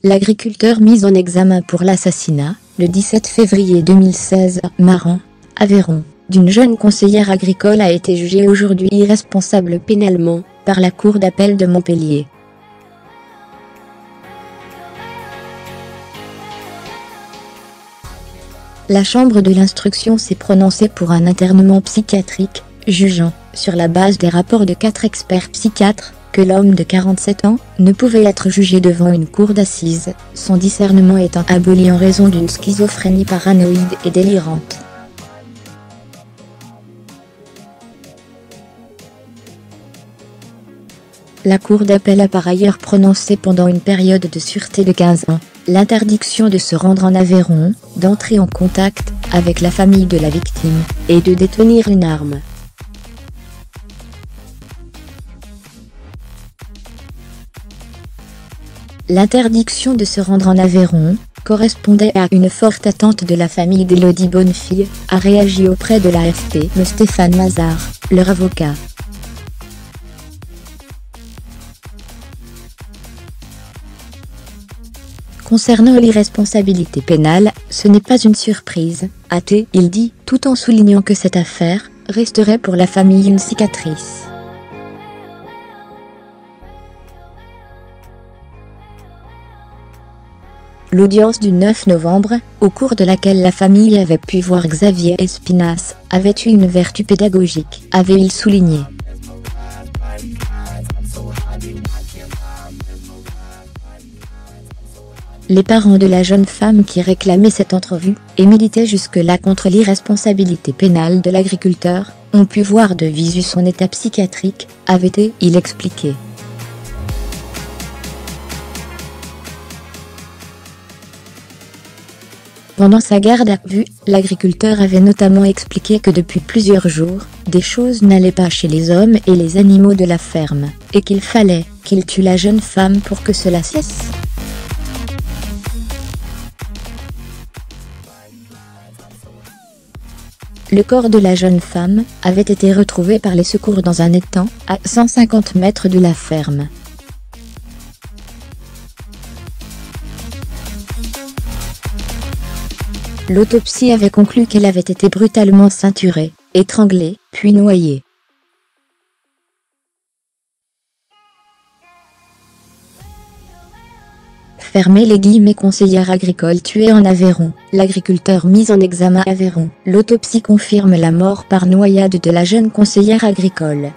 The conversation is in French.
L'agriculteur mis en examen pour l'assassinat, le 17 février 2016, Maran, Aveyron, d'une jeune conseillère agricole a été jugé aujourd'hui irresponsable pénalement, par la Cour d'appel de Montpellier. La Chambre de l'instruction s'est prononcée pour un internement psychiatrique, jugeant, sur la base des rapports de 4 experts psychiatres, que l'homme de 47 ans ne pouvait être jugé devant une cour d'assises, son discernement étant aboli en raison d'une schizophrénie paranoïde et délirante. La Cour d'appel a par ailleurs prononcé pendant une période de sûreté de 15 ans, l'interdiction de se rendre en Aveyron, d'entrer en contact avec la famille de la victime, et de détenir une arme. L'interdiction de se rendre en Aveyron correspondait à une forte attente de la famille d'Élodie Bonnefille, a réagi auprès de l'AFP Stéphane Mazard, leur avocat. Concernant l'irresponsabilité pénale, ce n'est pas une surprise, a-t-il dit, tout en soulignant que cette affaire resterait pour la famille une cicatrice. L'audience du 9 novembre, au cours de laquelle la famille avait pu voir Xavier Espinasse, avait eu une vertu pédagogique, avait-il souligné. Les parents de la jeune femme qui réclamait cette entrevue, et militaient jusque-là contre l'irresponsabilité pénale de l'agriculteur, ont pu voir de visu son état psychiatrique, avait-il expliqué. Pendant sa garde à vue, l'agriculteur avait notamment expliqué que depuis plusieurs jours, des choses n'allaient pas chez les hommes et les animaux de la ferme, et qu'il fallait qu'il tue la jeune femme pour que cela cesse. Le corps de la jeune femme avait été retrouvé par les secours dans un étang, à 150 mètres de la ferme. L'autopsie avait conclu qu'elle avait été brutalement ceinturée, étranglée, puis noyée. Fermez les guillemets. Conseillère agricole tuée en Aveyron, l'agriculteur mis en examen à Aveyron. L'autopsie confirme la mort par noyade de la jeune conseillère agricole.